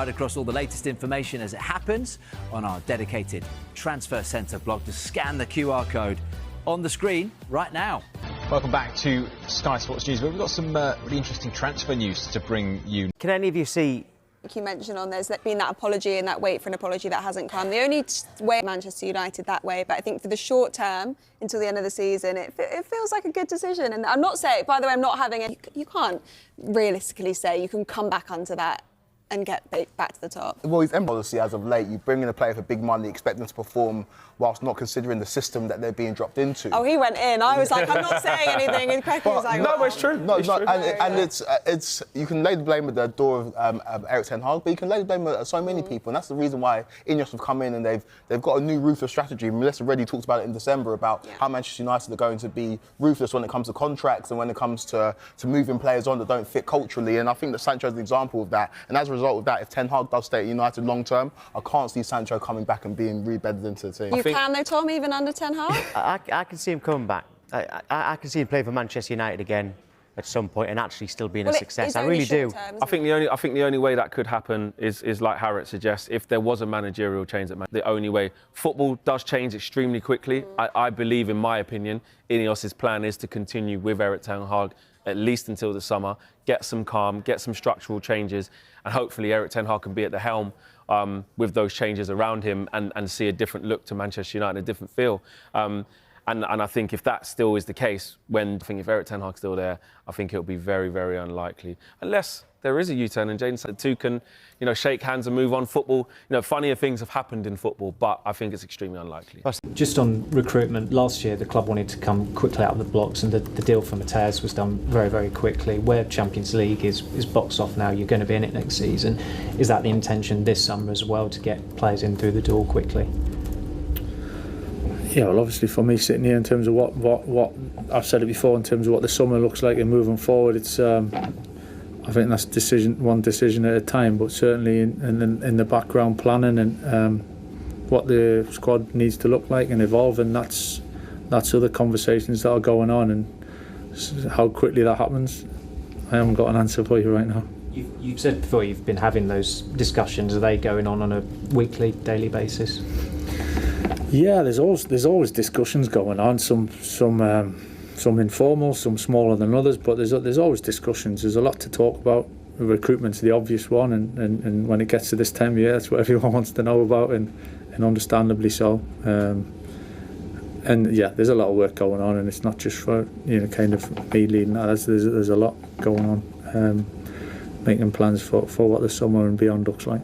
Right across all the latest information as it happens on our dedicated Transfer Centre blog. Just scan the QR code on the screen right now. Welcome back to Sky Sports News, where we've got some really interesting transfer news to bring you. Can any of you see... Like you mentioned on there's been that apology and that wait for an apology that hasn't come. The only way Manchester United that way, but I think for the short term until the end of the season, it feels like a good decision. And I'm not saying, by the way, I'm not having it. You can't realistically say you can come back onto that and get back to the top. Well, he's policy as of late. You bring in a player for big money, expect them to perform whilst not considering the system that they're being dropped into. Oh, he went in. I was like, I'm not saying anything. And Craig was like, no, but it's true. No, it's true. And it's you can lay the blame at the door of Erik ten Hag, but you can lay the blame at so many people, and that's the reason why Ineos have come in and they've got a new ruthless strategy. Melissa already talked about it in December about how Manchester United are going to be ruthless when it comes to contracts and when it comes to moving players on that don't fit culturally. And I think that Sancho is an example of that. And as a result of that, if Ten Hag does stay at United long term, I can't see Sancho coming back and being rebedded into the team. You can though, Tom, even under Ten Hag? I can see him coming back. I can see him play for Manchester United again at some point and actually still being a success. I really do. I think the only way that could happen is like Harriet suggests, if there was a managerial change. The only way. Football does change extremely quickly. I believe, in my opinion, Ineos' plan is to continue with Erik ten Hag at least until the summer, get some calm, get some structural changes, and hopefully Erik ten Hag can be at the helm with those changes around him and see a different look to Manchester United, a different feel. And I think if that still is the case, if Erik ten Hag's still there, I think it'll be very, very unlikely. Unless there is a U-turn and Jadon said the two can, shake hands and move on. Football, funnier things have happened in football, but I think it's extremely unlikely. Just on recruitment, last year the club wanted to come quickly out of the blocks, and the deal for Mateus was done very, very quickly. Where Champions League is boxed off now, you're going to be in it next season. Is that the intention this summer as well, to get players in through the door quickly? Yeah, well, obviously for me sitting here, in terms of what I've said it before, in terms of what the summer looks like and moving forward, it's I think that's one decision at a time, but certainly in the background planning and what the squad needs to look like and evolve, and that's other conversations that are going on, and how quickly that happens, I haven't got an answer for you right now. You've said before you've been having those discussions. Are they going on a weekly, daily basis? Yeah, there's always discussions going on. Some informal, some smaller than others, but there's always discussions. There's a lot to talk about. Recruitment's the obvious one, and when it gets to this time of year, that's what everyone wants to know about, and understandably so. And yeah, there's a lot of work going on, and it's not just for kind of me leading that. There's a lot going on, making plans for what the summer and beyond looks like.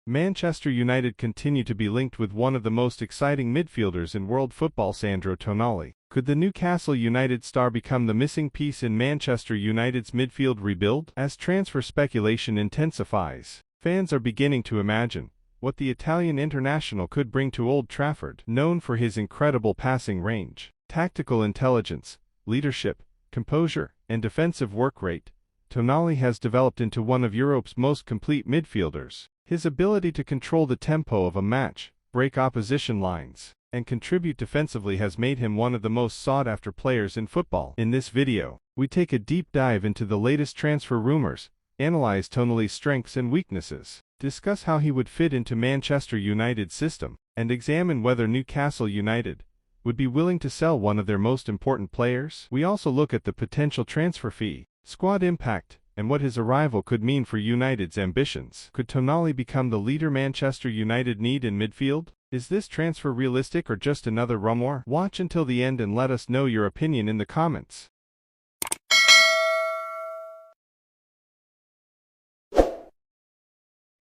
Manchester United continue to be linked with one of the most exciting midfielders in world football, Sandro Tonali. Could the Newcastle United star become the missing piece in Manchester United's midfield rebuild? As transfer speculation intensifies, fans are beginning to imagine what the Italian international could bring to Old Trafford. Known for his incredible passing range, tactical intelligence, leadership, composure, and defensive work rate, Tonali has developed into one of Europe's most complete midfielders. His ability to control the tempo of a match, break opposition lines, and contribute defensively has made him one of the most sought-after players in football. In this video, we take a deep dive into the latest transfer rumors, analyze Tonali's strengths and weaknesses, discuss how he would fit into Manchester United's system, and examine whether Newcastle United would be willing to sell one of their most important players. We also look at the potential transfer fee, squad impact, and what his arrival could mean for United's ambitions. Could Tonali become the leader Manchester United need in midfield? Is this transfer realistic or just another rumor? Watch until the end and let us know your opinion in the comments.